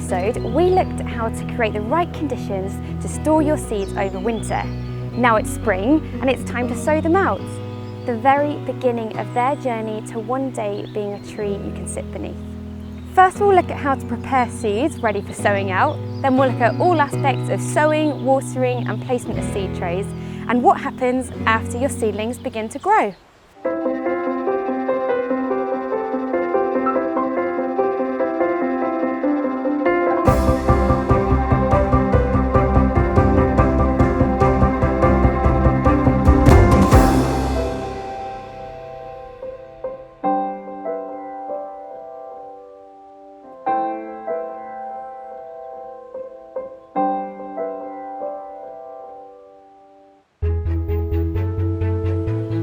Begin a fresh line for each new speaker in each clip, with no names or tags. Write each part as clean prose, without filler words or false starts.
episode, we looked at how to create the right conditions to store your seeds over winter. Now it's spring and it's time to sow them out. The very beginning of their journey to one day being a tree you can sit beneath. First we'll look at how to prepare seeds ready for sowing out. Then we'll look at all aspects of sowing, watering and placement of seed trays, and what happens after your seedlings begin to grow.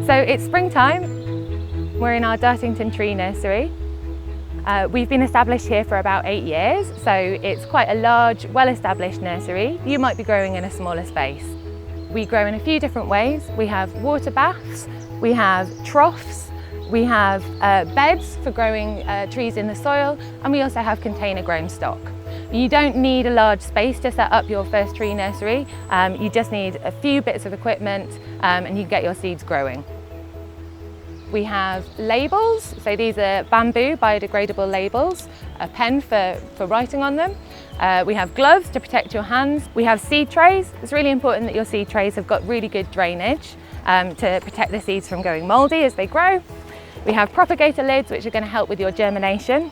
So it's springtime, we're in our Dartington tree nursery. We've been established here for about 8 years, so it's quite a large, well-established nursery. You might be growing in a smaller space. We grow in a few different ways. We have water baths, we have troughs, we have beds for growing trees in the soil, and we also have container grown stock. You don't need a large space to set up your first tree nursery. You just need a few bits of equipment and you get your seeds growing. We have labels, so these are bamboo biodegradable labels, a pen for writing on them. We have gloves to protect your hands. We have seed trays. It's really important that your seed trays have got really good drainage to protect the seeds from going mouldy as they grow. We have propagator lids, which are going to help with your germination.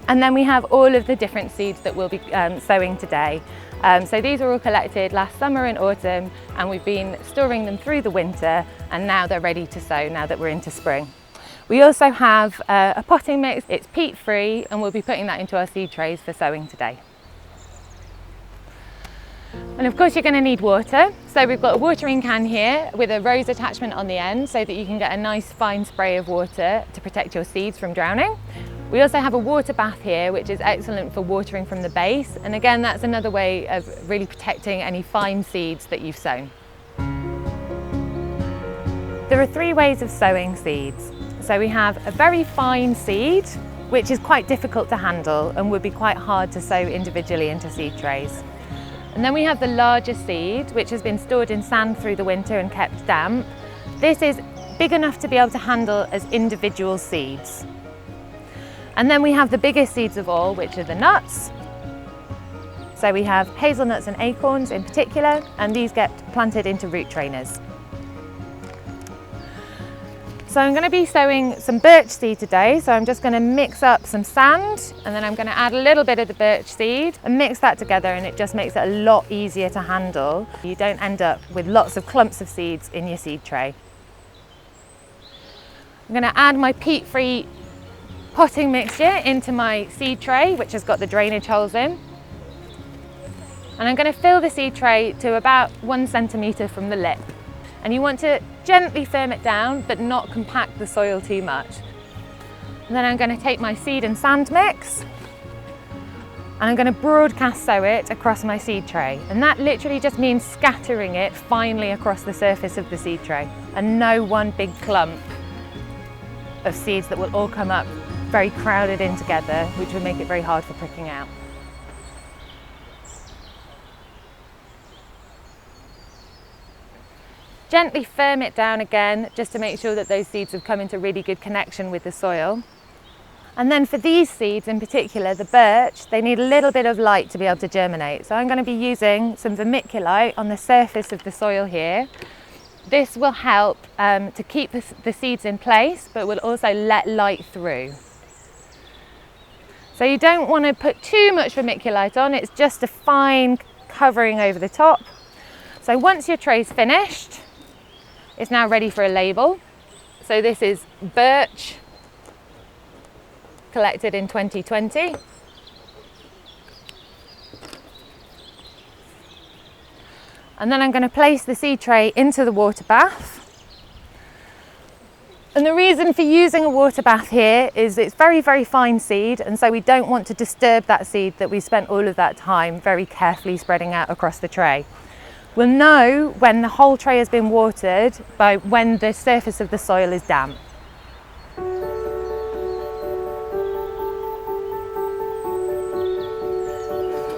And then we have all of the different seeds that we'll be sowing today. So these were all collected last summer and autumn, and we've been storing them through the winter, and now they're ready to sow now that we're into spring. We also have a potting mix. It's peat free, and we'll be putting that into our seed trays for sowing today. And of course you're going to need water. So we've got a watering can here with a rose attachment on the end so that you can get a nice fine spray of water to protect your seeds from drowning. We also have a water bath here, which is excellent for watering from the base. And again, that's another way of really protecting any fine seeds that you've sown. There are 3 ways of sowing seeds. So we have a very fine seed, which is quite difficult to handle and would be quite hard to sow individually into seed trays. And then we have the larger seed, which has been stored in sand through the winter and kept damp. This is big enough to be able to handle as individual seeds. And then we have the biggest seeds of all, which are the nuts. So we have hazelnuts and acorns in particular, and these get planted into root trainers. So I'm going to be sowing some birch seed today, so I'm just going to mix up some sand, and then I'm going to add a little bit of the birch seed and mix that together, and it just makes it a lot easier to handle. You don't end up with lots of clumps of seeds in your seed tray. I'm going to add my peat-free potting mixture into my seed tray, which has got the drainage holes in. And I'm going to fill the seed tray to about 1 centimetre from the lip. And you want to gently firm it down, but not compact the soil too much. And then I'm going to take my seed and sand mix, and I'm going to broadcast sow it across my seed tray. And that literally just means scattering it finely across the surface of the seed tray, and no one big clump of seeds that will all come up very crowded in together, which will make it very hard for pricking out. Gently firm it down again, just to make sure that those seeds have come into really good connection with the soil. And then for these seeds in particular, the birch, they need a little bit of light to be able to germinate. So I'm going to be using some vermiculite on the surface of the soil here. This will help to keep the seeds in place, but will also let light through. So you don't want to put too much vermiculite on, it's just a fine covering over the top. So once your tray's finished, it's now ready for a label. So this is birch, collected in 2020. And then I'm going to place the seed tray into the water bath. And the reason for using a water bath here is it's very, very fine seed, and so we don't want to disturb that seed that we spent all of that time very carefully spreading out across the tray. We'll know when the whole tray has been watered by when the surface of the soil is damp.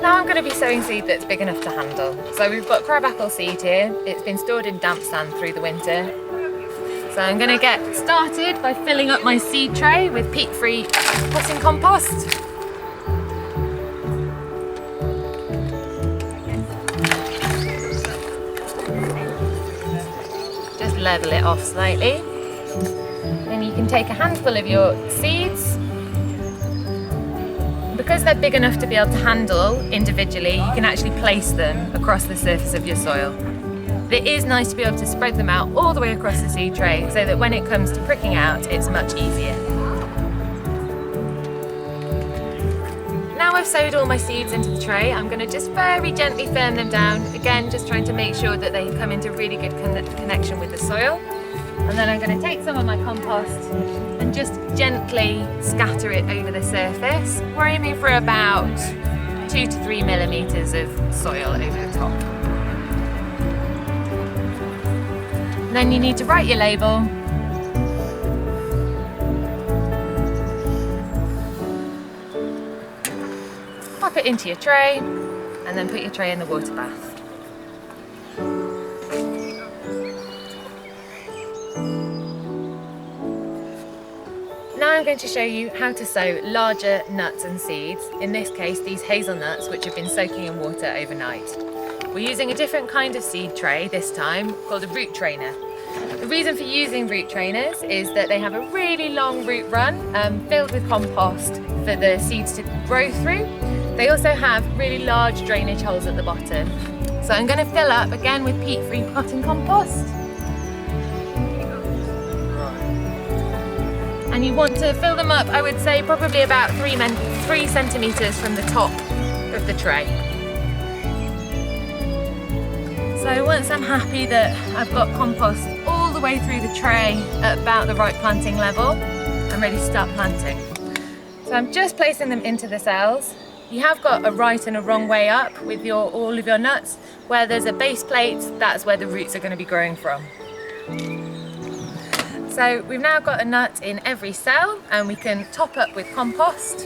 Now I'm going to be sowing seed that's big enough to handle. So we've got crabapple seed here. It's been stored in damp sand through the winter. So I'm going to get started by filling up my seed tray with peat-free potting compost. Just level it off slightly. Then you can take a handful of your seeds. Because they're big enough to be able to handle individually, you can actually place them across the surface of your soil. It is nice to be able to spread them out all the way across the seed tray so that when it comes to pricking out, it's much easier. Now I've sowed all my seeds into the tray, I'm going to just very gently firm them down, again just trying to make sure that they come into really good connection with the soil. And then I'm going to take some of my compost and just gently scatter it over the surface. We're aiming for about 2 to 3 millimetres of soil over the top. And then you need to write your label. Pop it into your tray and then put your tray in the water bath. Now I'm going to show you how to sow larger nuts and seeds, in this case these hazelnuts which have been soaking in water overnight. We're using a different kind of seed tray this time, called a root trainer. The reason for using root trainers is that they have a really long root run filled with compost for the seeds to grow through. They also have really large drainage holes at the bottom. So I'm going to fill up again with peat-free potting compost. And you want to fill them up, I would say, probably about 3 centimetres from the top of the tray. So once I'm happy that I've got compost all the way through the tray at about the right planting level, I'm ready to start planting. So I'm just placing them into the cells. You have got a right and a wrong way up with all of your nuts. Where there's a base plate, that's where the roots are going to be growing from. So we've now got a nut in every cell and we can top up with compost.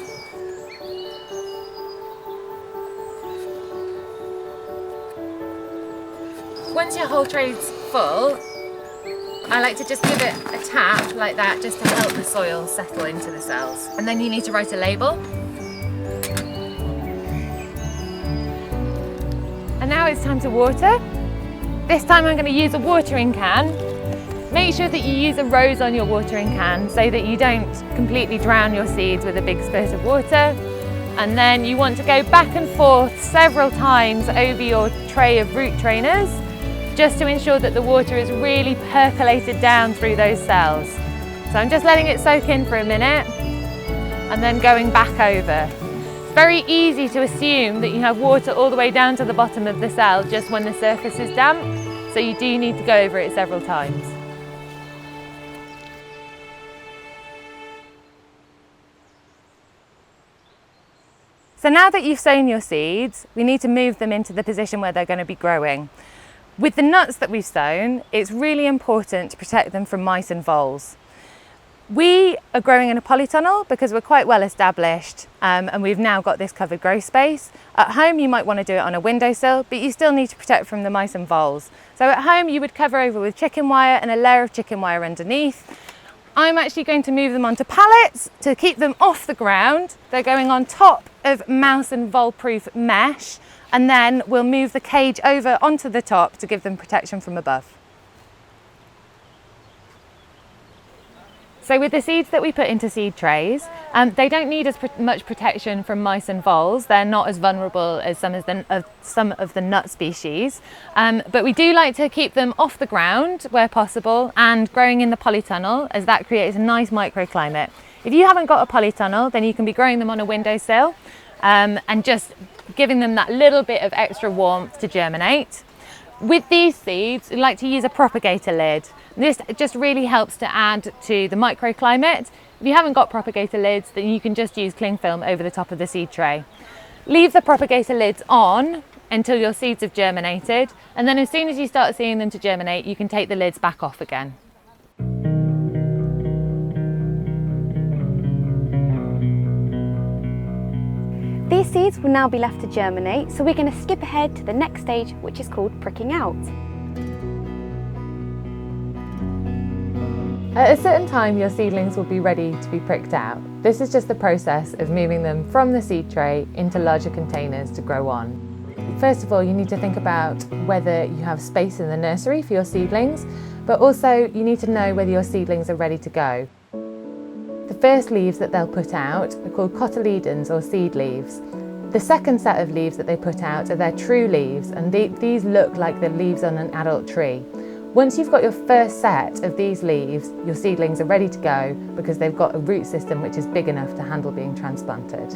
Once your whole tray's full, I like to just give it a tap like that just to help the soil settle into the cells. And then you need to write a label. And now it's time to water. This time I'm going to use a watering can. Make sure that you use a rose on your watering can so that you don't completely drown your seeds with a big spurt of water. And then you want to go back and forth several times over your tray of root trainers just to ensure that the water is really percolated down through those cells. So I'm just letting it soak in for a minute and then going back over. It's very easy to assume that you have water all the way down to the bottom of the cell just when the surface is damp, so you do need to go over it several times. So now that you've sown your seeds, we need to move them into the position where they're going to be growing. With the nuts that we've sown, it's really important to protect them from mice and voles. We are growing in a polytunnel because we're quite well established and we've now got this covered grow space. At home you might want to do it on a windowsill, but you still need to protect from the mice and voles. So at home you would cover over with chicken wire and a layer of chicken wire underneath. I'm actually going to move them onto pallets to keep them off the ground. They're going on top of mouse and vole proof mesh, and then we'll move the cage over onto the top to give them protection from above. So with the seeds that we put into seed trays, they don't need as much protection from mice and voles. They're not as vulnerable as some of the nut species, but we do like to keep them off the ground where possible and growing in the polytunnel, as that creates a nice microclimate. If you haven't got a polytunnel, then you can be growing them on a windowsill and just giving them that little bit of extra warmth to germinate. With these seeds, we like to use a propagator lid. This just really helps to add to the microclimate. If you haven't got propagator lids, then you can just use cling film over the top of the seed tray. Leave the propagator lids on until your seeds have germinated, and then as soon as you start seeing them to germinate, you can take the lids back off again.
These seeds will now be left to germinate, so we're going to skip ahead to the next stage, which is called pricking out.
At a certain time, your seedlings will be ready to be pricked out. This is just the process of moving them from the seed tray into larger containers to grow on. First of all, you need to think about whether you have space in the nursery for your seedlings, but also you need to know whether your seedlings are ready to go. The first leaves that they'll put out are called cotyledons or seed leaves. The second set of leaves that they put out are their true leaves, and these look like the leaves on an adult tree. Once you've got your first set of these leaves, your seedlings are ready to go because they've got a root system which is big enough to handle being transplanted.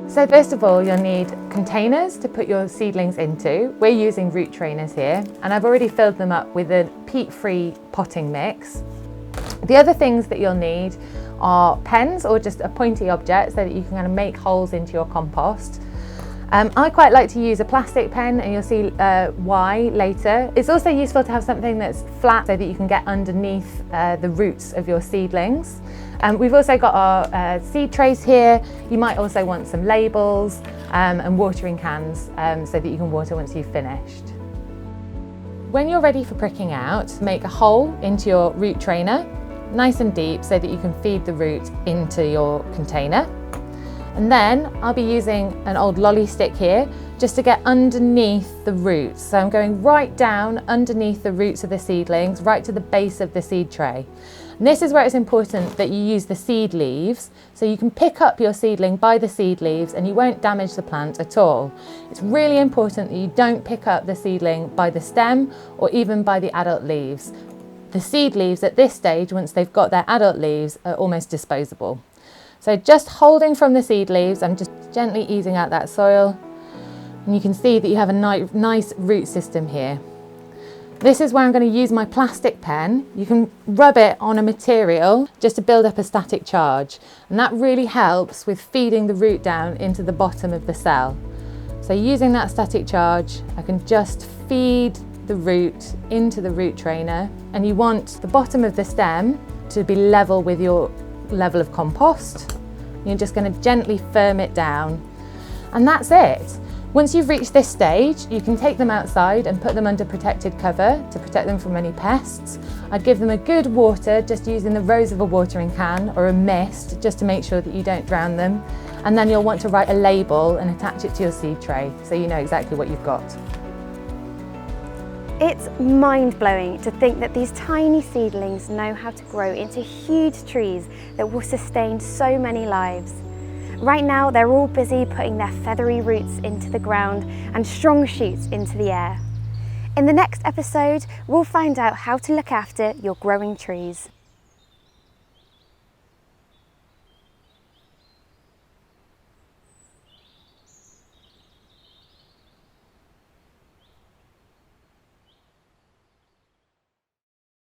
So first of all, you'll need containers to put your seedlings into. We're using root trainers here, and I've already filled them up with a peat-free potting mix. The other things that you'll need are pens or just a pointy object so that you can kind of make holes into your compost. I quite like to use a plastic pen, and you'll see why later. It's also useful to have something that's flat so that you can get underneath the roots of your seedlings. We've also got our seed trays here. You might also want some labels and watering cans so that you can water once you've finished. When you're ready for pricking out, make a hole into your root trainer, nice and deep so that you can feed the root into your container. And then I'll be using an old lolly stick here just to get underneath the roots. So I'm going right down underneath the roots of the seedlings, right to the base of the seed tray. And this is where it's important that you use the seed leaves, so you can pick up your seedling by the seed leaves and you won't damage the plant at all. It's really important that you don't pick up the seedling by the stem or even by the adult leaves. The seed leaves at this stage, once they've got their adult leaves, are almost disposable. So just holding from the seed leaves, I'm just gently easing out that soil, and you can see that you have a nice root system here. This is where I'm going to use my plastic pen. You can rub it on a material just to build up a static charge, and that really helps with feeding the root down into the bottom of the cell. So using that static charge, I can just feed the root into the root trainer, and you want the bottom of the stem to be level with your level of compost. You're just going to gently firm it down, and that's it. Once you've reached this stage, you can take them outside and put them under protected cover to protect them from any pests. I'd give them a good water, just using the rose of a watering can or a mist, just to make sure that you don't drown them. And then you'll want to write a label and attach it to your seed tray so you know exactly what you've got.
It's mind-blowing to think that these tiny seedlings know how to grow into huge trees that will sustain so many lives. Right now, they're all busy putting their feathery roots into the ground and strong shoots into the air. In the next episode, we'll find out how to look after your growing trees.